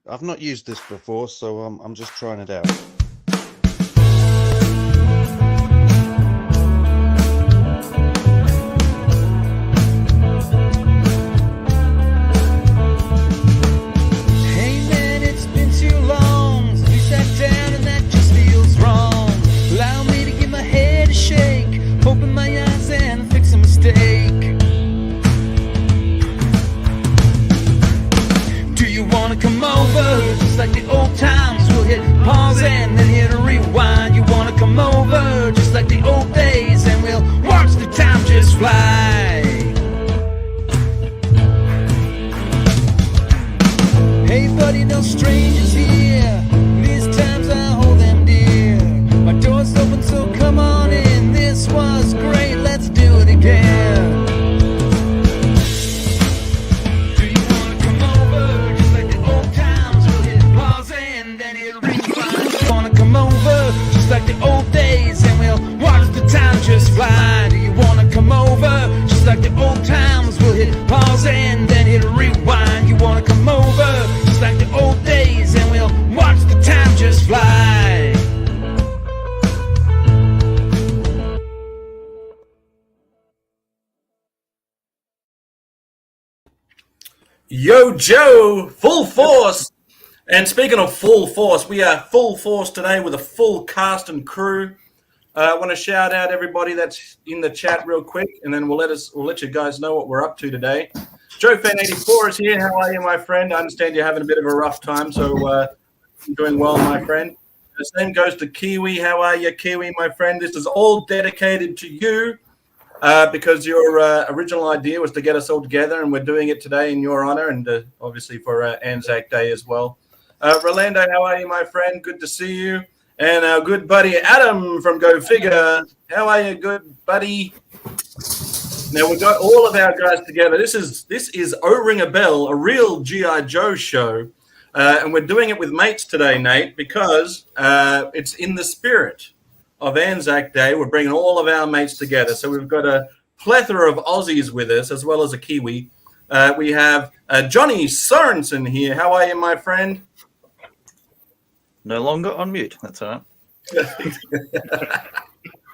I've not used this before, so I'm just trying it out. Hey man, it's been too long since we sat down and that just feels wrong. Allow me to give my head a shake, open my eyes and fix a mistake. Do you wanna come over, just like the old times? We'll hit pause and then hit a rewind. You wanna come over, just like the old days, and we'll watch the time just fly. Hey buddy, no strangers here. These times I hold them dear. My door's open, so come on in. This was great, let's do it again. Do you wanna come over, just like the old times? We'll hit pause and then hit rewind. You wanna come over, just like the old days, and we'll watch the time just fly. Do you wanna come over, just like the old times? We'll hit pause and then hit rewind. You wanna come over, just like the old days, and we'll watch the time just fly. Yo, Joe, full force. And speaking of full force, we are full force today with a full cast and crew. I want to shout out everybody that's in the chat real quick, and then we'll let you guys know what we're up to today. Joe Fan 84 is here. How are you, my friend? I understand you're having a bit of a rough time, so I'm doing well, my friend. The same goes to Kiwi. How are you, Kiwi, my friend? This is all dedicated to you. Because your original idea was to get us all together, and we're doing it today in your honor, and obviously for Anzac Day as well. Rolando, how are you, my friend? Good to see you. And our good buddy Adam from Go Figure. How are you, good buddy? Now we've got all of our guys together. This is Oh Ring a Bell, a real GIJoe show, and we're doing it with mates today, Nate, because it's in the spirit of Anzac Day. We're bringing all of our mates together. So we've got a plethora of Aussies with us, as well as a Kiwi. We have Jonny Sorensen here. How are you, my friend? No longer on mute. That's all right.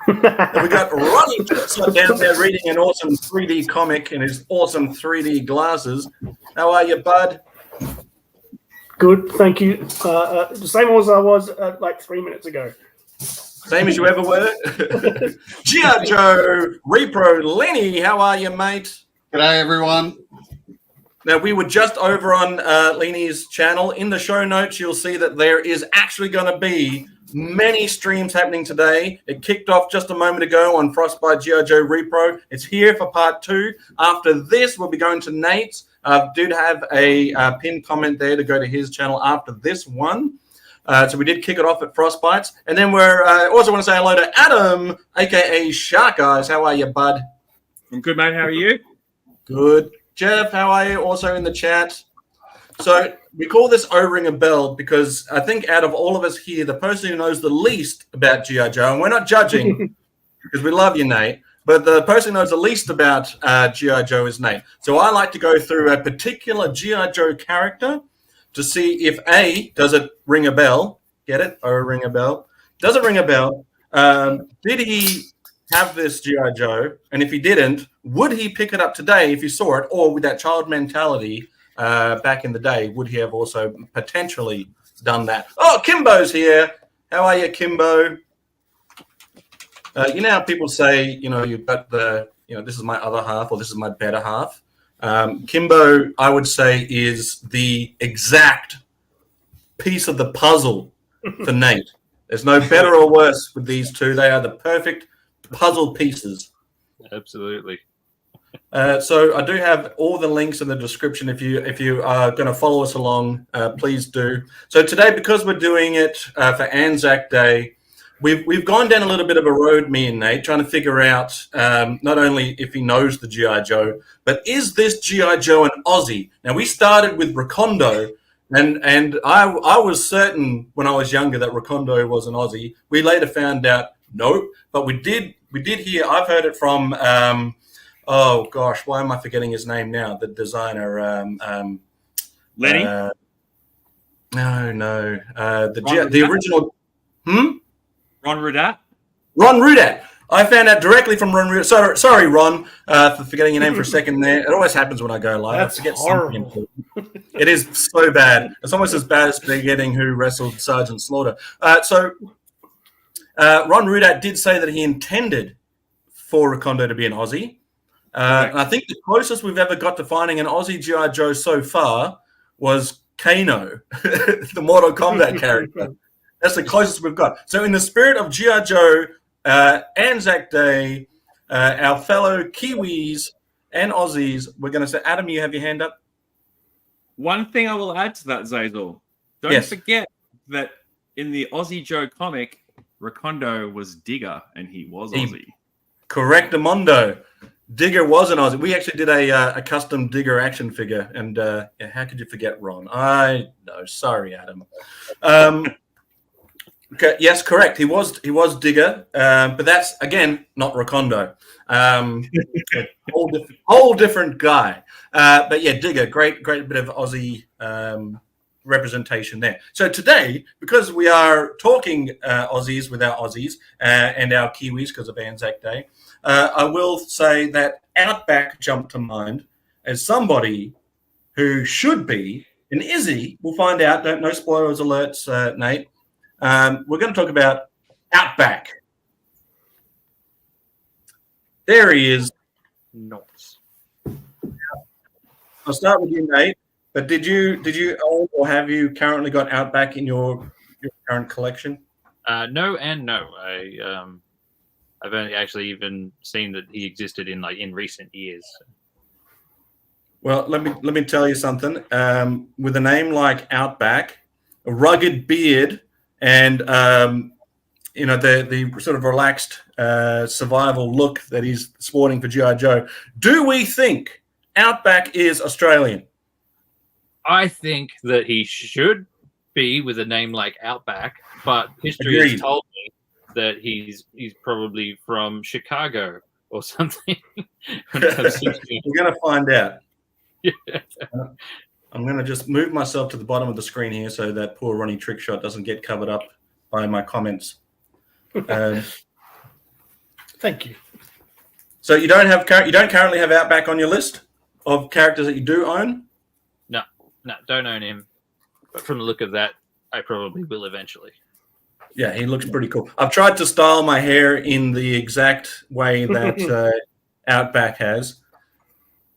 And we got Ronnie Trickshot down there reading an awesome 3D comic in his awesome 3D glasses. How are you, bud? Good, thank you. The same as I was like 3 minutes ago. Same as you ever were. GIJoe, Repro, Lenny, how are you, mate? G'day, everyone. Now, we were just over on Lenny's channel. In the show notes, you'll see that there is actually going to be many streams happening today. It kicked off just a moment ago on Frostbites GIJoe Repro. It's here for part 2. After this, we'll be going to Nate's. Did have a pinned comment there to go to his channel after this one. So we did kick it off at Frostbites. And then we're also want to say hello to Adam, a.k.a. Shark Eyes. How are you, bud? I'm good, mate. How are you? Good. Jeff, how are you? Also in the chat. So we call this Oh Ring a Bell because I think out of all of us here, the person who knows the least about GIJoe, and we're not judging because we love you, Nate, but the person who knows the least about GIJoe is Nate. So I like to go through a particular GIJoe character to see if A, does it ring a bell? Get it? Oh, ring a bell. Does it ring a bell? Did he have this GIJoe? And if he didn't, would he pick it up today if he saw it? Or with that child mentality back in the day, would he have also potentially done that? Oh, Kimbo's here. How are you, Kimbo? You know how people say, you've got the, this is my other half or this is my better half. Kimbo, I would say, is the exact piece of the puzzle for Nate. There's no better or worse with these two. They are the perfect puzzle pieces. Absolutely. So I do have all the links in the description. If you are going to follow us along, please do. So today, because we're doing it for Anzac Day, we've gone down a little bit of a road, me and Nate, trying to figure out not only if he knows the GIJoe, but is this GIJoe an Aussie? Now, we started with Recondo, and I was certain when I was younger that Recondo was an Aussie. We later found out no, but we did hear. I've heard it from oh gosh, why am I forgetting his name now? The designer, Lenny. No. Ron The Rudat? original. Ron Rudat? Ron Rudat. I found out directly from Ron Rudat. Sorry, Ron, for forgetting your name for a second there. It always happens when I go live. That's I forget horrible. something. It is so bad. It's almost as bad as forgetting who wrestled Sergeant Slaughter. Ron Rudat did say that he intended for Recondo to be an Aussie. And I think the closest we've ever got to finding an Aussie GIJoe so far was Kano, the Mortal Kombat character. That's the closest we've got. So in the spirit of GIJoe, Anzac Day, our fellow Kiwis and Aussies, we're going to say, Adam, you have your hand up? One thing I will add to that, Xazyl. Don't forget that in the Aussie Joe comic, Recondo was Digger and he was Aussie. Correctamundo. Digger was an Aussie. We actually did a custom Digger action figure, and how could you forget Ron? I know. Sorry, Adam. Okay, yes, correct. He was Digger, but that's again not Recondo. Whole different guy. But yeah, Digger, great bit of Aussie representation there. So today, because we are talking Aussies with our Aussies and our Kiwis because of Anzac Day, I will say that Outback jumped to mind as somebody who should be an Izzy. We'll find out. No spoilers alerts, Nate. We're going to talk about Outback. There he is. Nice. I'll start with you, Nate. But did you own or have you currently got Outback in your current collection? No and no. I've only actually even seen that he existed in recent years. Well, let me tell you something. With a name like Outback, a rugged beard, and the sort of relaxed survival look that he's sporting for GIJoe, do we think Outback is Australian? I think that he should be with a name like Outback, but history Agreed. has told me that he's probably from Chicago or something. We're going to find out. Yeah. I'm going to just move myself to the bottom of the screen here so that poor Ronnie Trickshot doesn't get covered up by my comments. Thank you. So you don't currently have Outback on your list of characters that you do own? No, don't own him. But from the look of that, I probably will eventually. Yeah, he looks pretty cool. I've tried to style my hair in the exact way that Outback has.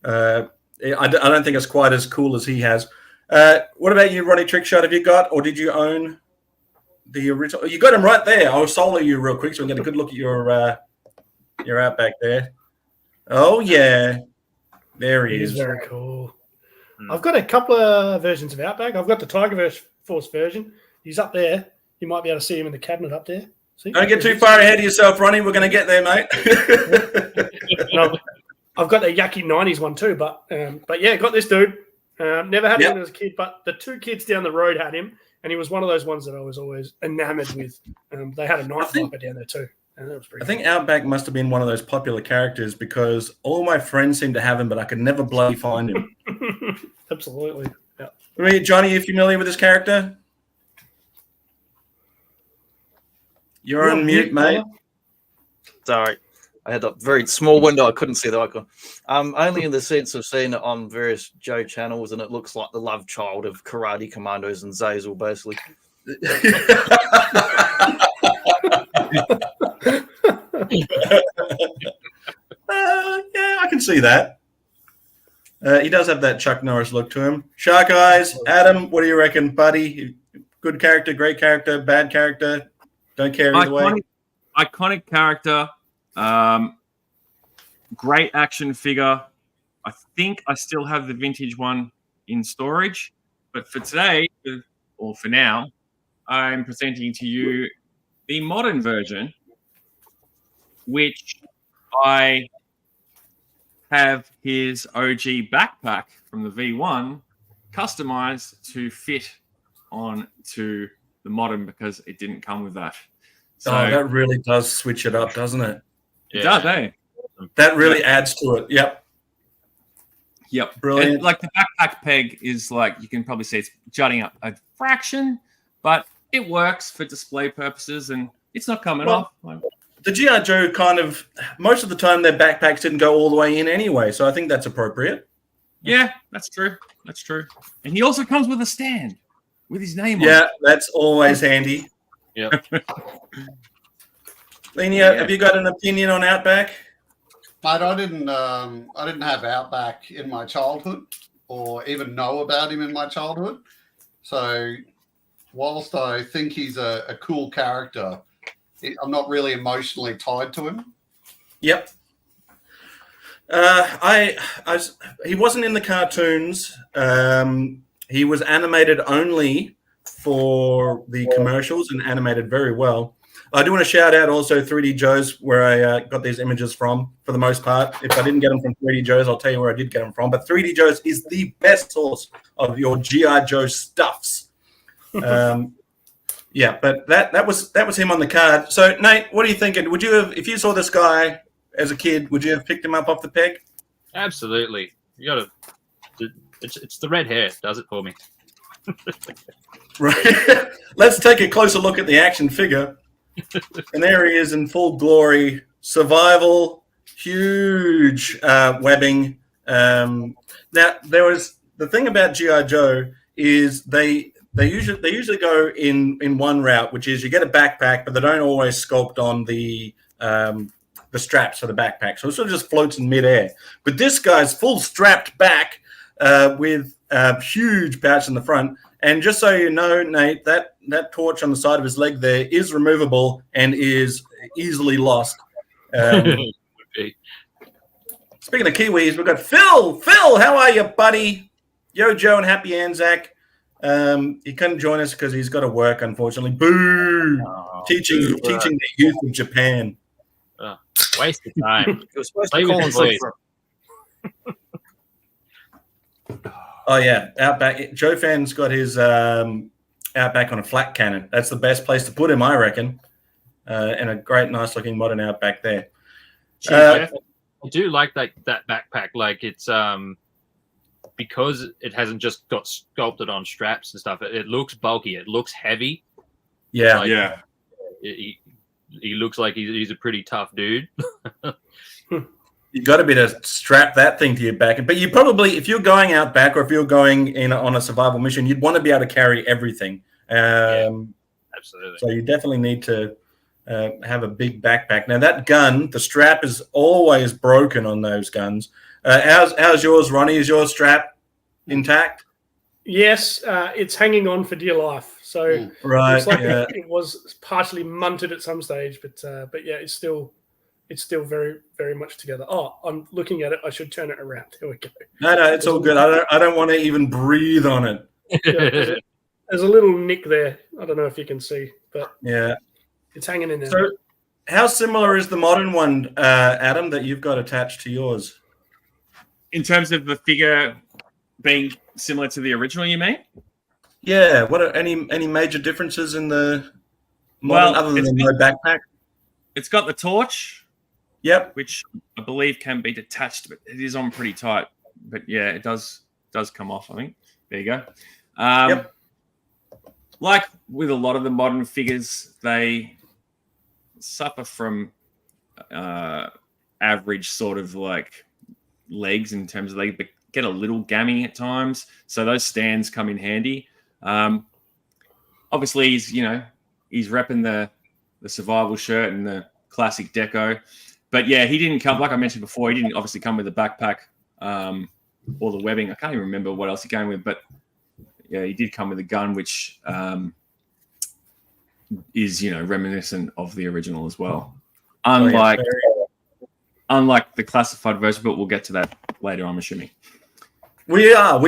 I don't think it's quite as cool as he has. What about you, Ronnie Trickshot? Have you got, or did you own the original? You got him right there. I'll solo you real quick so we can get a good look at your Outback there. Oh, yeah. There he is. Very cool. I've got a couple of versions of Outback. I've got the Tiger Force version. He's up there. You might be able to see him in the cabinet up there. See? Don't get too far ahead of yourself, Ronnie. We're going to get there, mate. I've got the Yucky 90s one too, but yeah, got this dude. Never had him as a kid, but the two kids down the road had him, and he was one of those ones that I was always enamored with. They had a Night Viper down there too, and that was pretty. I think Outback must have been one of those popular characters because all my friends seem to have him, but I could never bloody find him. Absolutely. Yeah. I mean, Johnny, are you familiar with this character? You're on mute, mate. Sorry. I had a very small window. I couldn't see the icon. Only in the sense of seeing it on various Joe channels, and it looks like the love child of Karate Commandos and Xazyl, basically. Yeah, I can see that. He does have that Chuck Norris look to him. Shark Eyes, Adam, what do you reckon, buddy? Good character, great character, bad character? Don't care either way. Iconic character. Great action figure. I think I still have the vintage one in storage. But for today, or for now, I'm presenting to you the modern version, which I have his OG backpack from the V1 customized to fit on to the modern because it didn't come with that. So that really does switch it up, doesn't it? It does, eh? That really adds to it. Yep. Yep. Brilliant. And, like the backpack peg is like, you can probably see it's jutting up a fraction, but it works for display purposes and it's not coming off. The GIJoe kind of, most of the time their backpacks didn't go all the way in anyway, so I think that's appropriate. Yeah, that's true. That's true. And he also comes with a stand with his name on Yeah, it. that's always handy. Yeah. Lenia, have you got an opinion on Outback? Mate, I didn't have Outback in my childhood or even know about him in my childhood. So whilst I think he's a cool character, I'm not really emotionally tied to him. Yep. He wasn't in the cartoons. He was animated only for the commercials and animated very well. I do want to shout out also 3DJoes, where I got these images from, for the most part. If I didn't get them from 3DJoes, I'll tell you where I did get them from. But 3DJoes is the best source of your GIJoe stuffs. Yeah, but that was him on the card. So, Nate, what are you thinking? Would you have, if you saw this guy as a kid, would you have picked him up off the peg? Absolutely. You got to. It's the red hair does it for me. Right. Let's take a closer look at the action figure. And there he is in full glory. Survival, huge webbing. Now, there was the thing about GIJoe is they usually go in one route, which is you get a backpack, but they don't always sculpt on the straps for the backpack, so it sort of just floats in midair. But this guy's full strapped back with a huge pouch in the front. And just so you know, Nate, that torch on the side of his leg there is removable and is easily lost. Speaking of Kiwis, we've got Phil. Phil, how are you, buddy? Yo, Joe, and happy Anzac. He couldn't join us because he's got to work, unfortunately. Boo! Teaching the youth of Japan. Waste of time. It was supposed Play to with call the and say boys. for Oh, yeah. Outback. Joe Fan's got his Outback on a flat cannon. That's the best place to put him, I reckon. And a great, nice-looking modern Outback there. Jeff, I do like that backpack. Like it's because it hasn't just got sculpted on straps and stuff. It looks bulky. It looks heavy. Yeah. Like, Yeah. He looks like he's a pretty tough dude. You got to be to strap that thing to your back. But you probably, if you're going out back or if you're going in on a survival mission, you'd want to be able to carry everything. Absolutely. So you definitely need to have a big backpack. Now that gun, the strap is always broken on those guns. How's yours, Ronnie? Is your strap intact? Yes, it's hanging on for dear life. So Right. looks like Yeah. it was partially munted at some stage, but yeah, it's still very, very much together. Oh, I'm looking at it. I should turn it around. Here we go. No, it's all good. I don't want to even breathe on it. Yeah, there's a little nick there. I don't know if you can see, but Yeah. it's hanging in there. So how similar is the modern one, Adam, that you've got attached to yours? In terms of the figure being similar to the original, you mean? Yeah. What are any major differences in the modern other than no backpack? It's got the torch, Yep. which I believe can be detached, but it is on pretty tight. But yeah, it does come off, I think. There you go. Yep. Like with a lot of the modern figures, they suffer from average sort of like legs in terms of they get a little gammy at times. So those stands come in handy. Obviously, he's repping the survival shirt and the classic deco. But yeah, he didn't come, like I mentioned before, he didn't obviously come with a backpack or the webbing. I can't even remember what else he came with, but yeah, he did come with a gun, which is, reminiscent of the original as well. Unlike the classified version, but we'll get to that later, I'm assuming. We are.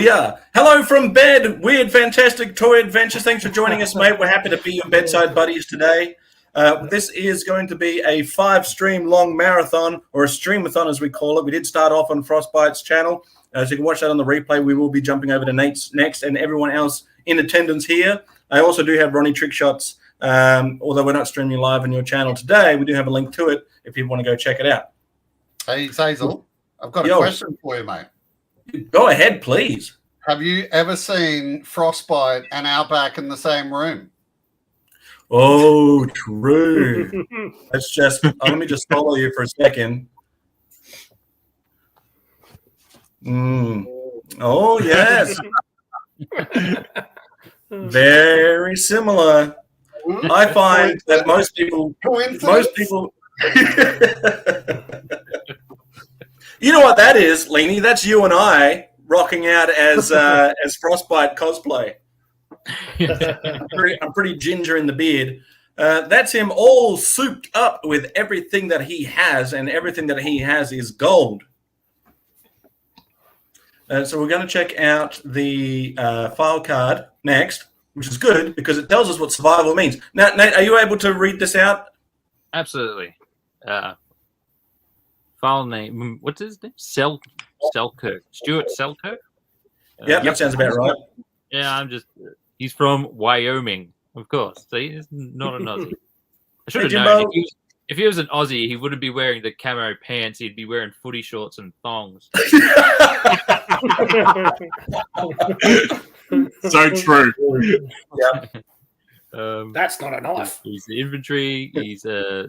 Hello from bed. Weird, fantastic toy adventures. Thanks for joining us, mate. We're happy to be your bedside buddies today. This is going to be a 5-stream long marathon, or a streamathon as we call it. We did start off on Frostbites channel. So you can watch that on the replay. We will be jumping over to Nate's next and everyone else in attendance here. I also do have Ronnie Trickshots. Although we're not streaming live on your channel today, we do have a link to it if people want to go check it out. Hey, Xazyl, I've got a Yo. question for you, mate. Go ahead, please. Have you ever seen Frostbite and Outback in the same room? Oh, true. Let me just follow you for a second. Oh, yes. Very similar. I find that most people, you know what that is, Leanie? That's you and I rocking out as Frostbite cosplay. I'm pretty ginger in the beard. That's him all souped up with everything that he has, and everything that he has is gold. So we're going to check out the file card next, which is good because it tells us what survival means. Now, Nate, are you able to read this out? Absolutely. File name. What's his name? Selkirk. Stuart Selkirk? Yep, that sounds about right. Yeah, he's from Wyoming, of course. See, he's not an Aussie. I should have known. If he was an Aussie, he wouldn't be wearing the camo pants. He'd be wearing footy shorts and thongs. So true. Yep. That's not a knife. He's the infantry. He's a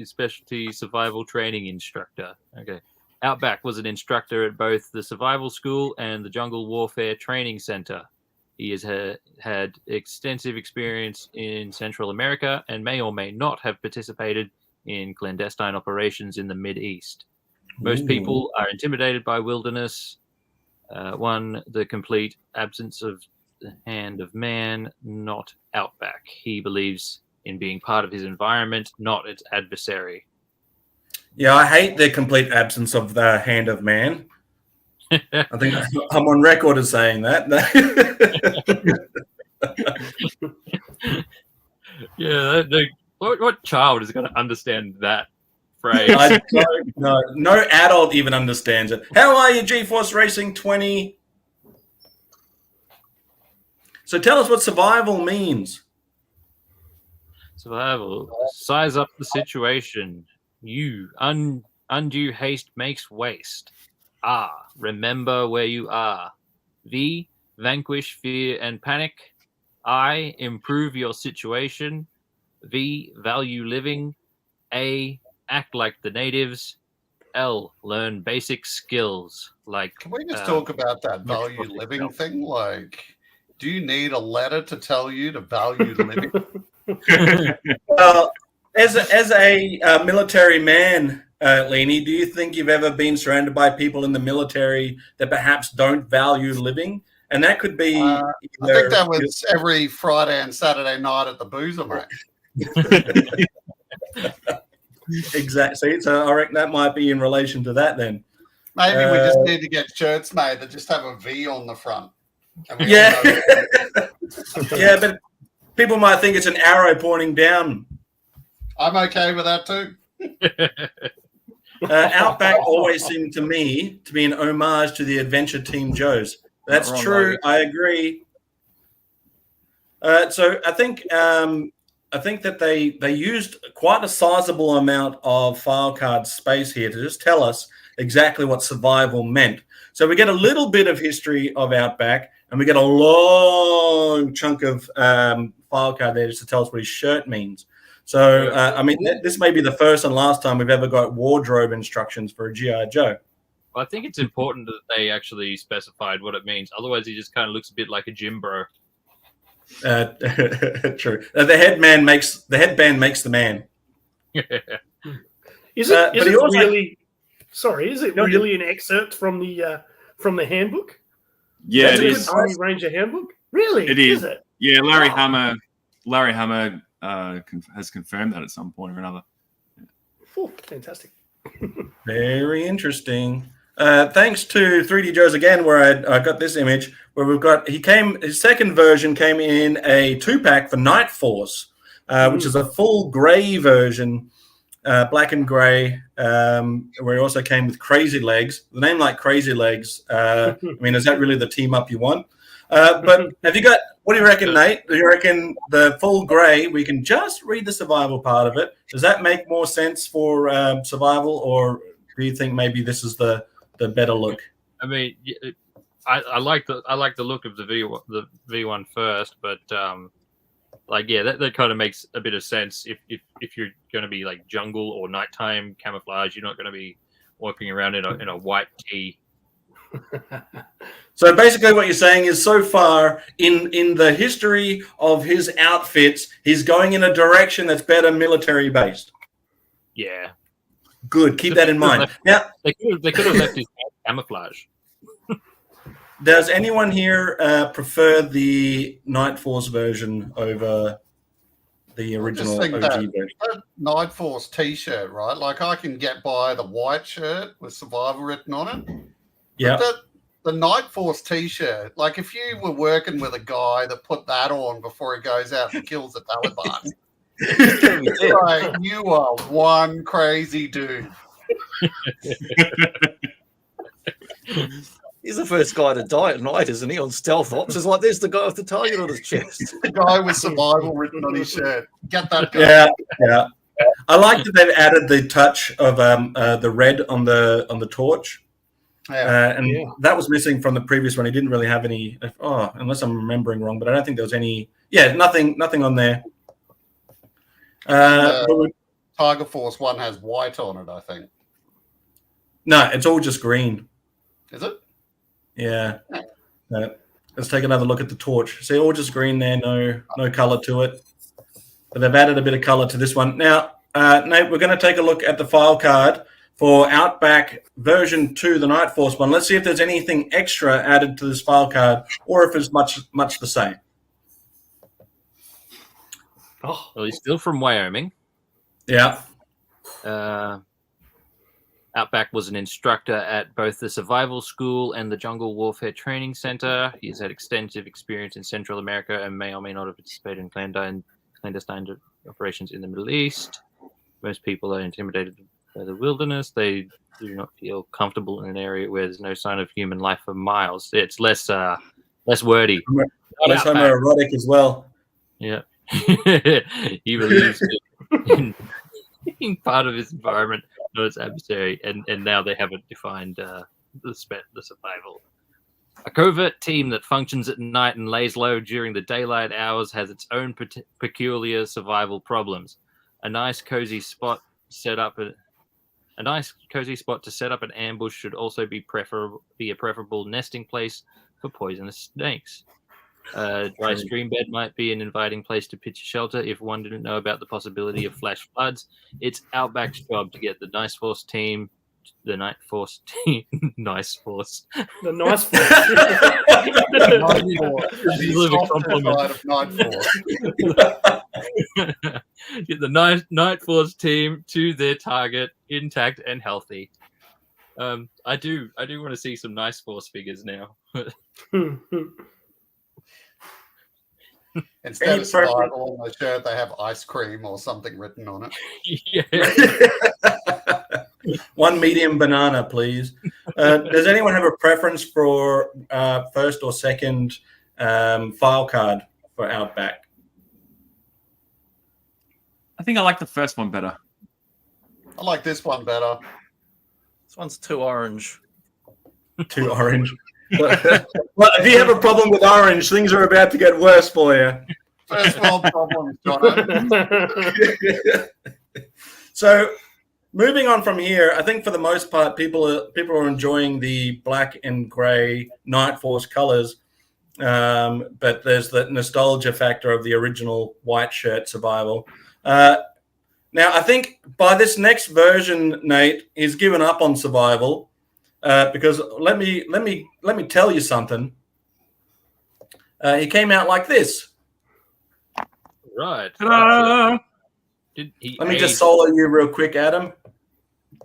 specialty survival training instructor. Okay. Outback was an instructor at both the survival school and the jungle warfare training center. He has had extensive experience in Central America and may or may not have participated in clandestine operations in the Mid-East. Most people are intimidated by wilderness. The complete absence of the hand of man, not Outback. He believes in being part of his environment, not its adversary. Yeah, I hate the complete absence of the hand of man. I think I'm on record as saying that. Yeah, what child is going to understand that phrase? I don't know. No adult even understands it. How are you, GeForce Racing 20? So tell us what survival means. Survival. Size up the situation. Undue haste makes waste. Remember where you are. V, vanquish fear and panic. I, improve your situation. V, value living. A, act like the natives. L, learn basic skills like. Can we just talk about that value living thing? Like, do you need a letter to tell you to value living? Well, as a military man, Leanie, do you think you've ever been surrounded by people in the military that perhaps don't value living? And that could be. I think that was every Friday and Saturday night at the Boozer, mate. Exactly. So I reckon that might be in relation to that then. Maybe we just need to get shirts made that just have a V on the front. Yeah. Yeah, but people might think it's an arrow pointing down. I'm okay with that too. Outback always seemed to me to be an homage to the Adventure Team Joes. That's true. I agree. So I think that they used quite a sizable amount of file card space here to just tell us exactly what survival meant. So we get a little bit of history of Outback, and we get a long chunk of file card there just to tell us what his shirt means. So, I mean, this may be the first and last time we've ever got wardrobe instructions for a G.I. Joe. Well, I think it's important that they actually specified what it means. Otherwise, he just kind of looks a bit like a gym bro. True. The headband makes the man. Is it really? Sorry, is it really an excerpt from the handbook? Yeah, That's it a is. good Army Ranger handbook. Really? It is. Is it? Yeah, Larry Hammer has confirmed that at some point or another. Oh, fantastic. Very interesting. Thanks to 3D Joe's again, where I got this image where we've got his second version came in a 2-pack for Night Force, which is a full grey version, black and grey, where it also came with Crazy Legs. The name like Crazy Legs, I mean, is that really the team up you want? But what do you reckon, Nate? Do you reckon the full grey, we can just read the survival part of it? Does that make more sense for survival, or do you think maybe this is the better look? I mean, I like the look of the V1 first, but that kind of makes a bit of sense. If you're going to be like jungle or nighttime camouflage, you're not going to be walking around in a white tee. So basically what you're saying is so far in the history of his outfits, he's going in a direction that's better military based. Yeah. Good. Keep that in mind. Now, they could have left his camouflage. Does anyone here prefer the Night Force version over the original OG version? That Night Force T-shirt, right? Like I can get by the white shirt with Survival written on it. Yeah. The Night Force T-shirt, like if you were working with a guy that put that on before he goes out and kills the Taliban, like, you are one crazy dude. He's the first guy to die at night, isn't he? On stealth ops, it's like there's the guy with the target on his chest. The guy with Survival written on his shirt. Get that guy. Yeah. I like that they've added the touch of the red on the torch. That was missing from the previous one. He didn't really have any. Unless I'm remembering wrong, but I don't think there was any. Yeah, nothing on there. Tiger Force one has white on it, I think. No, it's all just green. Is it? Yeah. Let's take another look at the torch. See, all just green there. No color to it. But they've added a bit of color to this one. Now, Nate, we're going to take a look at the file card for Outback version 2, the Night Force one. Let's see if there's anything extra added to this file card or if it's much the same. Oh, well, he's still from Wyoming. Yeah. Outback was an instructor at both the Survival School and the Jungle Warfare Training Center. He's had extensive experience in Central America and may or may not have participated in clandestine operations in the Middle East. Most people are intimidated by the wilderness. They do not feel comfortable in an area where there's no sign of human life for miles. It's less wordy. Less homoerotic as well. Yeah. He believes in part of his environment, not its adversary, and now they haven't defined the survival. A covert team that functions at night and lays low during the daylight hours has its own peculiar survival problems. A nice cozy spot to set up an ambush should also be a preferable nesting place for poisonous snakes. Dry stream bed might be an inviting place to pitch a shelter if one didn't know about the possibility of flash floods. It's Outback's job to get the Night Force team. The Night Force team. Nice Force. The Nice Force. Get the Night Force team to their target intact and healthy. I do want to see some Nice Force figures now. Instead of survival on the shirt, they have ice cream or something written on it. Yeah. One medium banana, please. Does anyone have a preference for first or second file card for Outback? I think I like the first one better. I like this one better. This one's too orange. Too orange. Well, if you have a problem with orange, things are about to get worse for you. First world problems, Jonny. So, moving on from here, I think for the most part, people are enjoying the black and grey Night Force colors, but there's the nostalgia factor of the original white shirt survival. Now, I think by this next version, Nate, he's given up on survival. Because let me tell you something. He came out like this. Right. Let me just solo you real quick, Adam.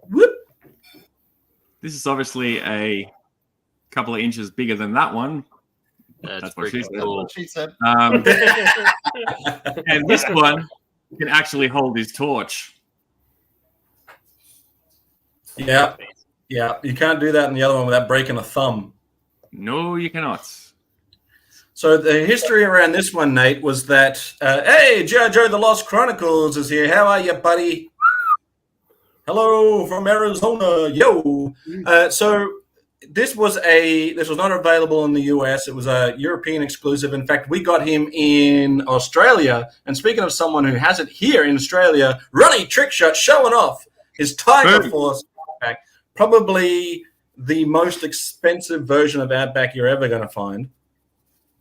Whoop. This is obviously a couple of inches bigger than that one. That's what she said. That's what she said. And this one can actually hold his torch. Yeah. Yeah, you can't do that in the other one without breaking a thumb. No, you cannot. So the history around this one, Nate, was that, hey, GIJoe the Lost Chronicles is here. How are you, buddy? Hello from Arizona. Yo. So this was not available in the US. It was a European exclusive. In fact, we got him in Australia. And speaking of someone who has it here in Australia, Ronnie Trickshot showing off his Tiger Boom. Force Outback. Probably the most expensive version of Outback you're ever going to find.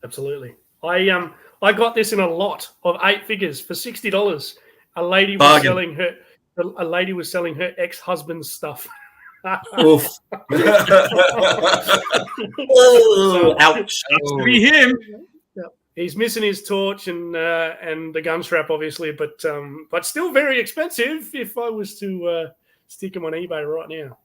Absolutely. I got this in a lot of 8 figures for $60. A lady was Bargain. selling her ex-husband's stuff. Oof. Oh, ouch. To be him. He's missing his torch and the gun strap, obviously, but still very expensive if I was to stick him on eBay right now.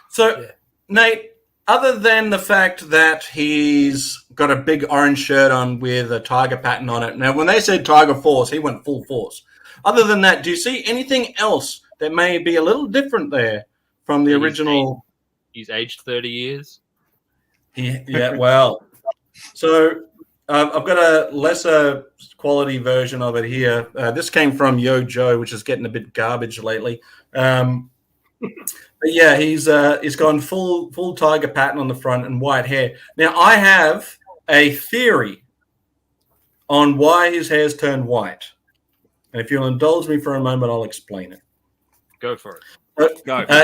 So, Yeah. Nate, other than the fact that he's got a big orange shirt on with a tiger pattern on it. Now, when they said Tiger Force, he went full force. Other than that, do you see anything else that may be a little different there from the original? He's aged 30 years. Yeah, well. So I've got a lesser quality version of it here. This came from GIJoe, which is getting a bit garbage lately. But yeah, he's gone full tiger pattern on the front and white hair. Now, I have a theory on why his hair's turned white. And if you'll indulge me for a moment, I'll explain it. Go for it.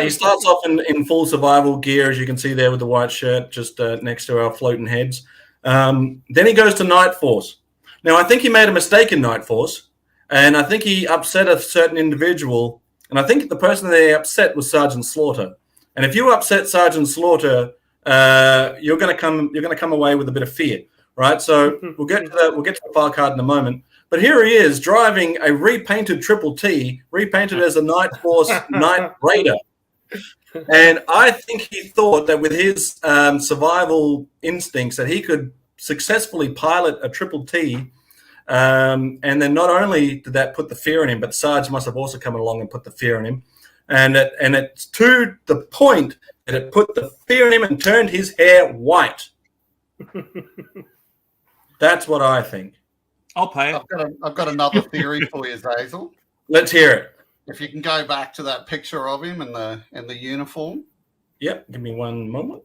He starts off in full survival gear, as you can see there with the white shirt, just next to our floating heads. Then he goes to Night Force. Now, I think he made a mistake in Night Force, and I think he upset a certain individual, and I think the person that he upset was Sergeant Slaughter. And if you upset Sergeant Slaughter, you're going to come away with a bit of fear, right? So we'll get to the file card in a moment. But here he is driving a repainted Triple T, repainted as a Night Force Night Raider. And I think he thought that with his survival instincts that he could successfully pilot a Triple T. And then not only did that put the fear in him, but Sarge must have also come along and put the fear in him. And it's to the point that it put the fear in him and turned his hair white. That's what I think. I'll pay it. I've got another theory for you, Xazyl. Let's hear it. If you can go back to that picture of him in the uniform. Yep, give me one moment.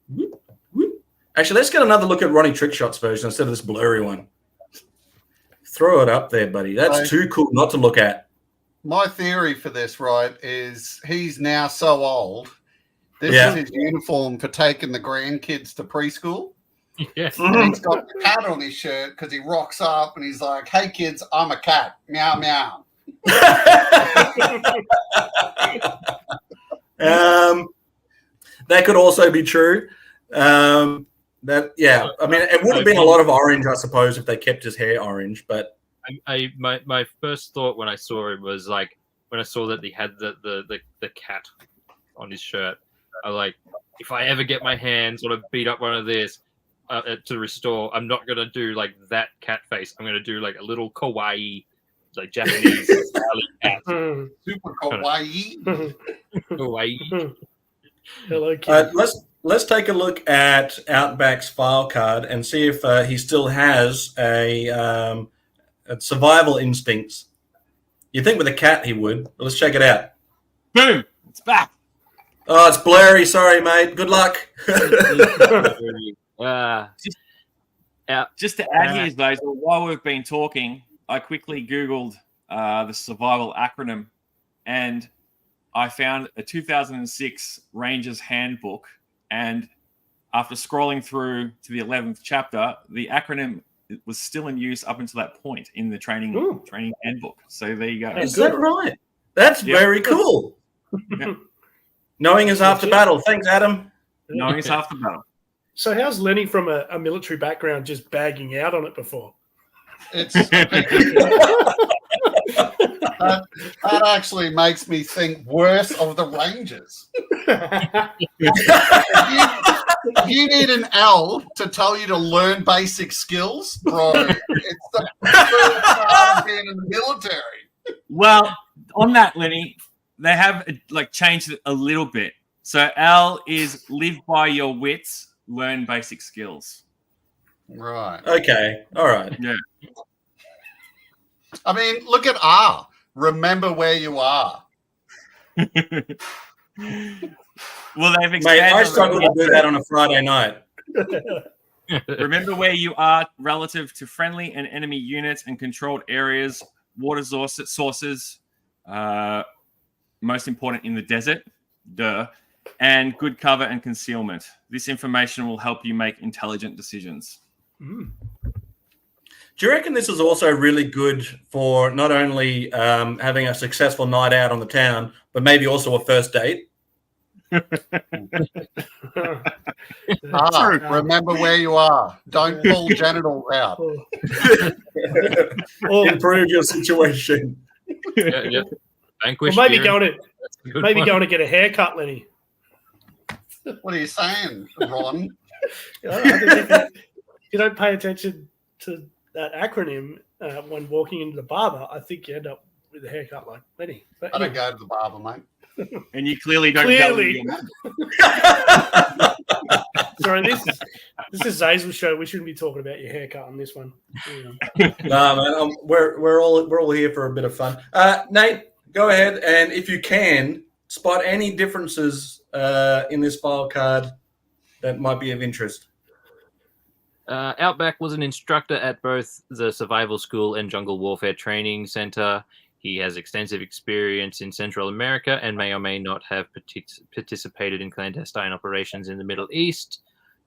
Whoop, whoop. Actually, let's get another look at Ronnie Trickshot's version instead of this blurry one. Throw it up there, buddy. That's too cool not to look at. My theory for this, right, is he's now so old. This is his uniform for taking the grandkids to preschool. Yes. And he's got the cat on his shirt because he rocks up and he's like, "Hey kids, I'm a cat. Meow meow." That could also be true. I mean, it would have been a lot of orange, I suppose, if they kept his hair orange. But my first thought when I saw it was like when I saw that he had the cat on his shirt. I was like, if I ever get my hands on a beat up one of this to restore, I'm not gonna do like that cat face. I'm gonna do like a little kawaii, like Japanese cat. Super kawaii. Kawaii. Hello, kid. Let's take a look at Outback's file card and see if he still has a survival instincts. You think with a cat he would? But let's check it out. Boom! It's back. Oh, it's blurry. Sorry, mate. Good luck. Just to add here, though, so while we've been talking, I quickly Googled the survival acronym, and I found a 2006 Ranger's Handbook. And after scrolling through to the 11th chapter, the acronym was still in use up until that point in the training handbook. So there you go. Is that right? That's very cool. Yep. Knowing is half the battle. Thanks, Adam. Knowing is half the battle. So how's Lenny from a military background just bagging out on it before? It's that actually makes me think worse of the Rangers. If you need an L to tell you to learn basic skills, bro, it's the first part of being in the military. Well, on that, Lenny, they have changed it a little bit. So L is live by your wits, learn basic skills. Right. Okay. All right. Yeah. I mean, look at R. Remember where you are. Well, they've Mate, expanded. I struggle to do that on a Friday night. Remember where you are relative to friendly and enemy units and controlled areas, water sources, most important in the desert, and good cover and concealment. This information will help you make intelligent decisions. Do you reckon this is also really good for not only having a successful night out on the town, but maybe also a first date? Remember where you are. Don't pull genitals out. Improve your situation. Yeah. Vanquish Or maybe fear. going That's a good to one. get a haircut, Lenny. What are you saying, Ron? If you don't pay attention to that acronym when walking into the barber, I think you end up with a haircut like Lenny. But I don't go to the barber, mate. And you clearly don't Clearly. tell them. sorry, this is Xazyl show. We shouldn't be talking about your haircut on this one. Nah, man, we're all here for a bit of fun. Nate, go ahead, and if you can spot any differences in this file card that might be of interest. Outback was an instructor at both the Survival School and Jungle Warfare Training Center. He has extensive experience in Central America and may or may not have participated in clandestine operations in the Middle East.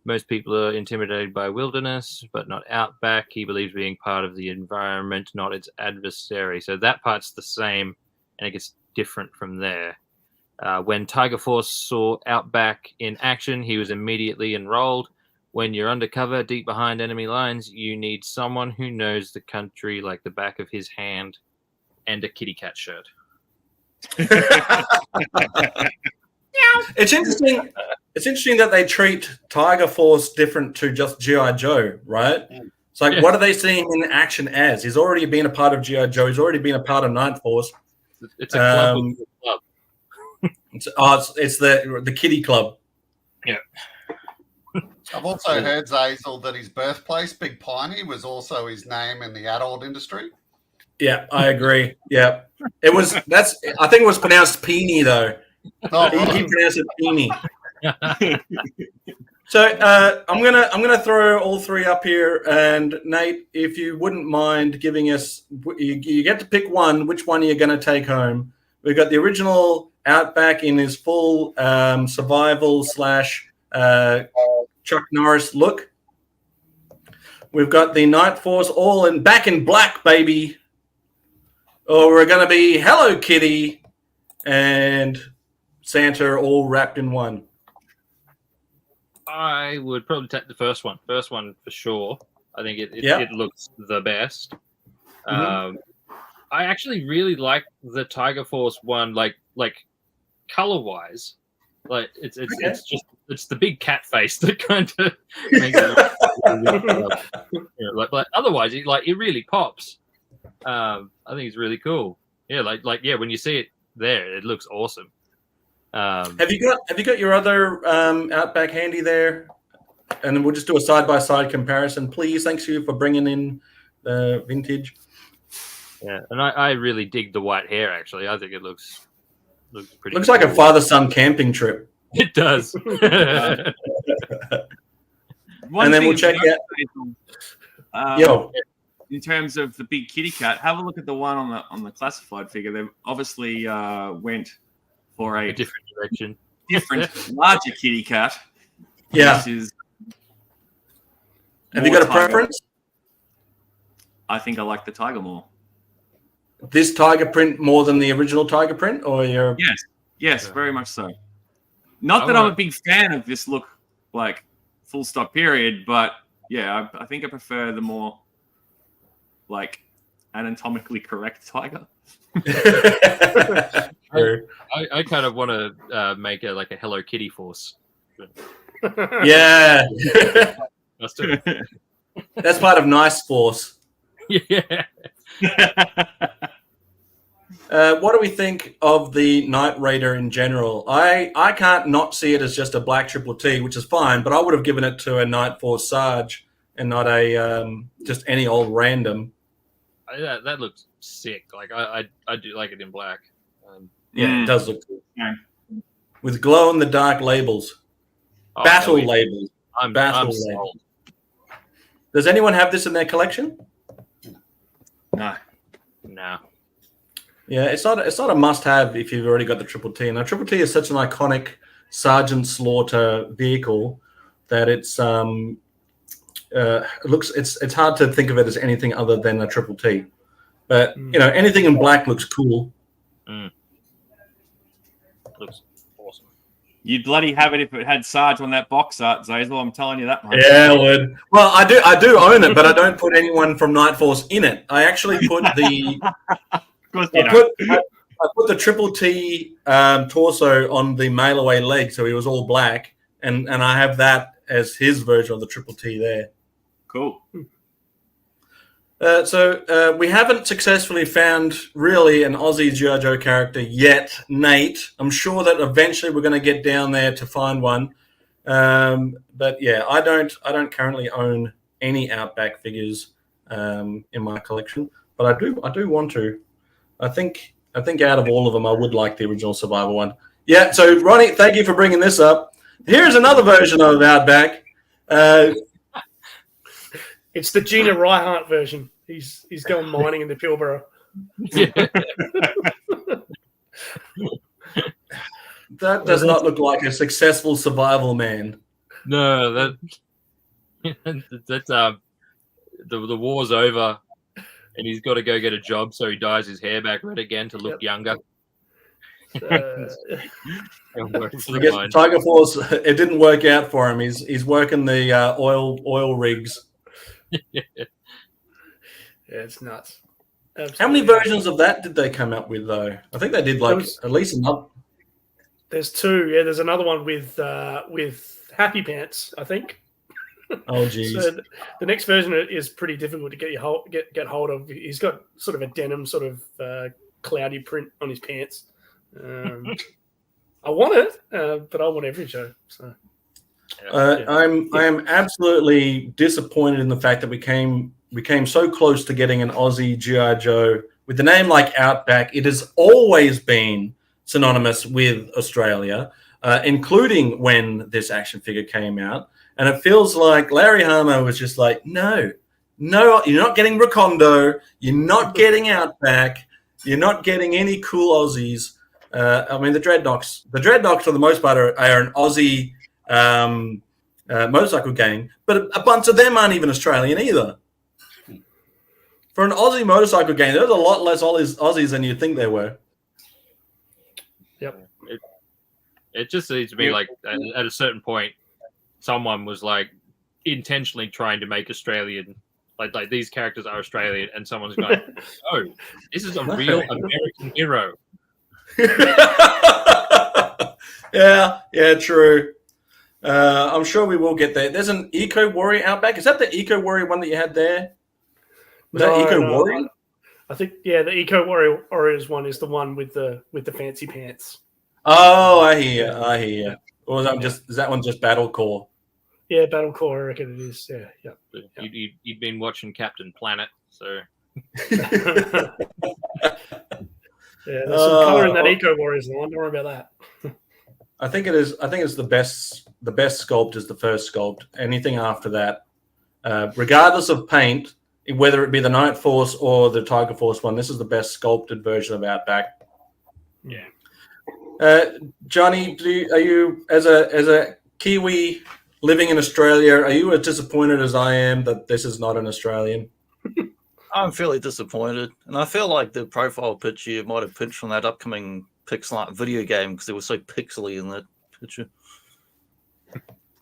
Most people are intimidated by wilderness, but not Outback. He believes being part of the environment, not its adversary. So that part's the same, and it gets different from there. When Tiger Force saw Outback in action, he was immediately enrolled. When you're undercover, deep behind enemy lines, you need someone who knows the country like the back of his hand and a kitty cat shirt. It's interesting. It's interesting that they treat Tiger Force different to just GIJoe, right? It's like, what are they seeing in action as? He's already been a part of GIJoe. He's already been a part of Ninth Force. It's a club. Within a club. It's the kiddie club. Yeah. I've also heard, Xazyl, that his birthplace, Big Piney, was also his name in the adult industry. Yeah, I agree. Yeah, it was. I think it was pronounced Peony though. Oh, He pronounced it Peony. So I'm gonna throw all three up here, and Nate, if you wouldn't mind giving us, you get to pick one. Which one are you going to take home? We've got the original Outback in his full survival / Chuck Norris look. We've got the Night Force all back in black, baby. Or we're going to be Hello Kitty and Santa all wrapped in one. I would probably take the first one. First one for sure. I think it looks the best. I actually really like the Tiger Force one, like color wise. Like it's just the big cat face that kind of makes it but otherwise it really pops. I think it's really cool. Yeah, when you see it there, it looks awesome. Have you got your other Outback handy there? And then we'll just do a side-by-side comparison, please. Thanks to you for bringing in the vintage. Yeah, and I really dig the white hair. Actually, I think it looks pretty. Looks cool. like a father-son camping trip. It does. And then we'll check out. In terms of the big kitty cat, have a look at the one on the classified figure. They obviously went for a different direction, larger kitty cat. Yeah. Have you got a preference? I think I like the tiger more. This tiger print more than the original tiger print, or you're? Yes, very much so. Not that I'm a big fan of this look, like full stop period, but yeah, I think I prefer the more like anatomically correct tiger. I kind of want to make a Hello Kitty Force. Yeah, Let's do it. That's part of Nice Force. Yeah. What do we think of the Night Raider in general? I can't not see it as just a black triple T, which is fine, but I would have given it to a Night Force Sarge and not a just any old random. That looks sick. Like I do like it in black. It does look cool. Yeah. with glow-in-the-dark labels. Oh, Battle no, labels. I'm Battle sold. labels. Does anyone have this in their collection? No. No. Yeah, it's not a must-have if you've already got the Triple T. Now, Triple T is such an iconic Sergeant Slaughter vehicle that it's it's hard to think of it as anything other than a Triple T. But anything in black looks cool. Looks awesome. You'd bloody have it if it had Sarge on that box art, Xazyl. I'm telling you that much. Yeah, I would. Well, I do own it, but I don't put anyone from Night Force in it. I actually put the I put the Triple T torso on the mail away leg, so he was all black, and I have that as his version of the Triple T there. Cool. So we haven't successfully found really an Aussie GIJoe character yet, Nate. I'm sure that eventually we're going to get down there to find one. But yeah, I don't currently own any Outback figures in my collection, but I do want to. I think out of all of them, I would like the original Survival one. Yeah. So Ronnie, thank you for bringing this up. Here's another version of Outback. It's the Gina Reinhardt version. He's going mining in the Pilbara. That does not look like a successful survival man. No, that's the war's over, and he's got to go get a job, so he dyes his hair back red again to look younger. I guess Tiger Force, it didn't work out for him. He's working the oil rigs. Yeah, it's nuts. Absolutely. How many versions of that did they come up with, though? I think they did at least another. There's two. Yeah, there's another one with Happy Pants, I think. Oh, geez. So the next version is pretty difficult to get hold of. He's got sort of a denim sort of cloudy print on his pants. I want it, but I want every show. So. I am absolutely disappointed in the fact that we came so close to getting an Aussie GIJoe with the name like Outback. It has always been synonymous with Australia, including when this action figure came out. And it feels like Larry Hama was just like, no, you're not getting Recondo, you're not getting Outback, you're not getting any cool Aussies. I mean, the Dreadnoks for the most part are an Aussie motorcycle gang, but a bunch of them aren't even Australian either. For an Aussie motorcycle gang, there's a lot less Aussies than you'd think there were. Yep. It just seems to me like at a certain point, someone was like intentionally trying to make Australian, like these characters are Australian, and someone's going, "Oh, this is a real American hero." Yeah, true. I'm sure we will get there. There's an Eco Warrior Outback. Is that the Eco Warrior one that you had there? Was that Eco Warrior? I think the Eco Warriors one is the one with the fancy pants. Oh, I hear you. Or is that one just Battle Core? Yeah, Battle Core, I reckon it is. Yeah. You'd been watching Captain Planet, so. Yeah, there's some color in that Eco Warriors line. Don't worry about that. I think it is. I think it's the best. The best sculpt is the first sculpt. Anything after that, regardless of paint, whether it be the Night Force or the Tiger Force one, this is the best sculpted version of Outback. Yeah. Jonny, are you as a Kiwi living in Australia, are you as disappointed as I am that this is not an Australian? I'm fairly disappointed, and I feel like the profile picture you might have picked from that upcoming pixel art video game because it was so pixely in that picture.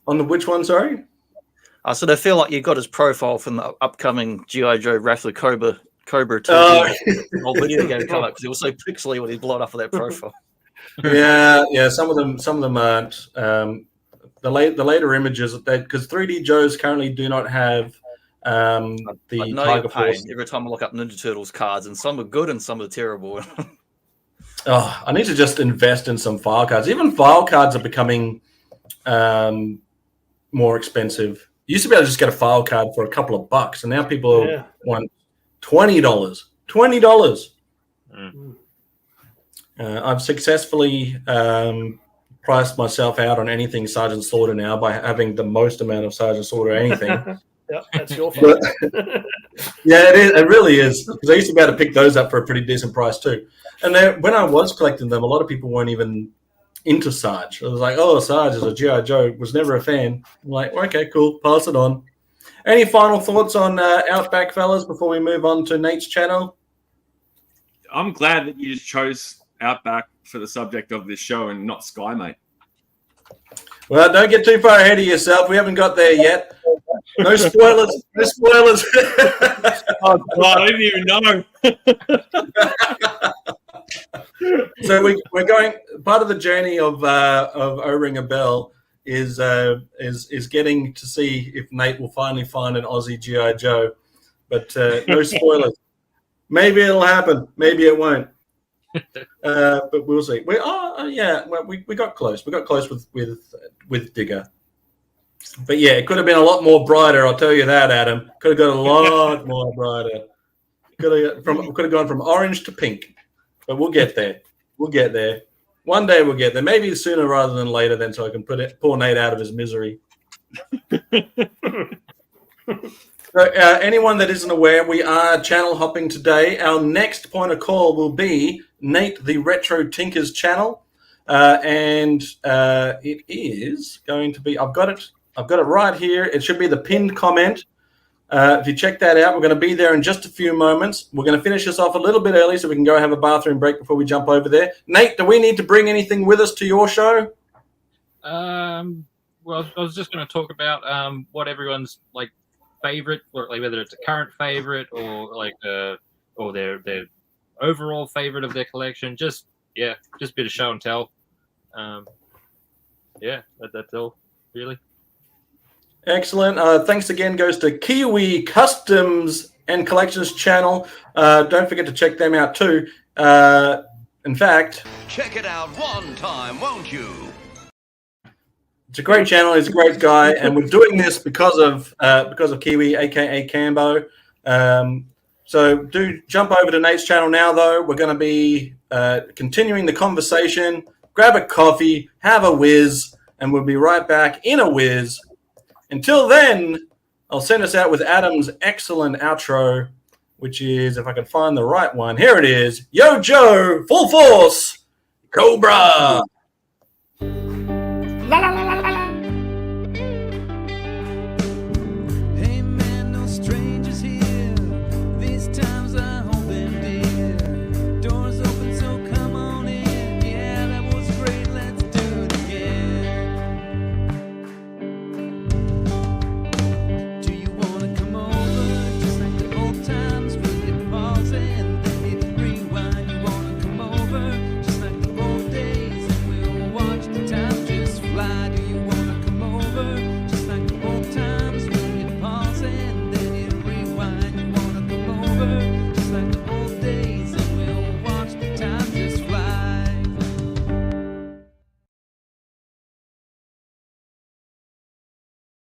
On the which one? Sorry. I said I feel like you got his profile from the upcoming GIJoe Wrath of Cobra 2 old video game come up because it was so pixely when he blown up of that profile. Yeah. Some of them aren't. The later images because 3D Joes currently do not have the Tiger Force. Every time I look up Ninja Turtles cards, and some are good and some are terrible. Oh, I need to just invest in some file cards. Even file cards are becoming more expensive. You used to be able to just get a file card for a couple of bucks, and now people want $20. $20. I've successfully price myself out on anything Sergeant Slaughter now by having the most amount of Sergeant Slaughter anything. Yep, that's your fault. Yeah, it is. It really is. Because I used to be able to pick those up for a pretty decent price too. And then when I was collecting them, a lot of people weren't even into Sarge. It was like, oh, Sarge is a GIJoe. Was never a fan. I'm like, okay, cool. Pass it on. Any final thoughts on Outback, fellas, before we move on to Nate's channel? I'm glad that you just chose Outback for the subject of this show and not Sky, mate. Well, don't get too far ahead of yourself. We haven't got there yet. No spoilers. No spoilers. Oh, God, I didn't even know. So we're going. Part of the journey of O-Ring a Bell is getting to see if Nate will finally find an Aussie GIJoe. But no spoilers. Maybe it'll happen. Maybe it won't. But we'll see. We got close. We got close with Digger. But yeah, it could have been a lot more brighter. I'll tell you that, Adam. Could have got a lot more brighter. Could have gone from orange to pink. But we'll get there. We'll get there. One day we'll get there. Maybe sooner rather than later. Then so I can pour Nate out of his misery. So, anyone that isn't aware, we are channel hopping today. Our next point of call will be Nate the RetroTinker's channel, and it is going to be. I've got it right here. It should be the pinned comment. If you check that out, we're going to be there in just a few moments. We're going to finish this off a little bit early so we can go have a bathroom break before we jump over there. Nate, do we need to bring anything with us to your show? Well, I was just going to talk about what everyone's like favorite, or like whether it's a current favorite or like or their overall favorite of their collection. Just a bit of show and tell. That's all really. Excellent. Thanks again goes to Kiwi Customs and Collections channel. Don't forget to check them out too. In fact, check it out one time, won't you? it's a great channel. He's a great guy, and we're doing this because of Kiwi, aka Cambo. So do jump over to Nate's channel now, though. We're going to be continuing the conversation. Grab a coffee, have a whiz, and we'll be right back in a whiz. Until then, I'll send us out with Adam's excellent outro, which is, if I can find the right one, here it is. Yo, Joe, full force, Cobra. La la la.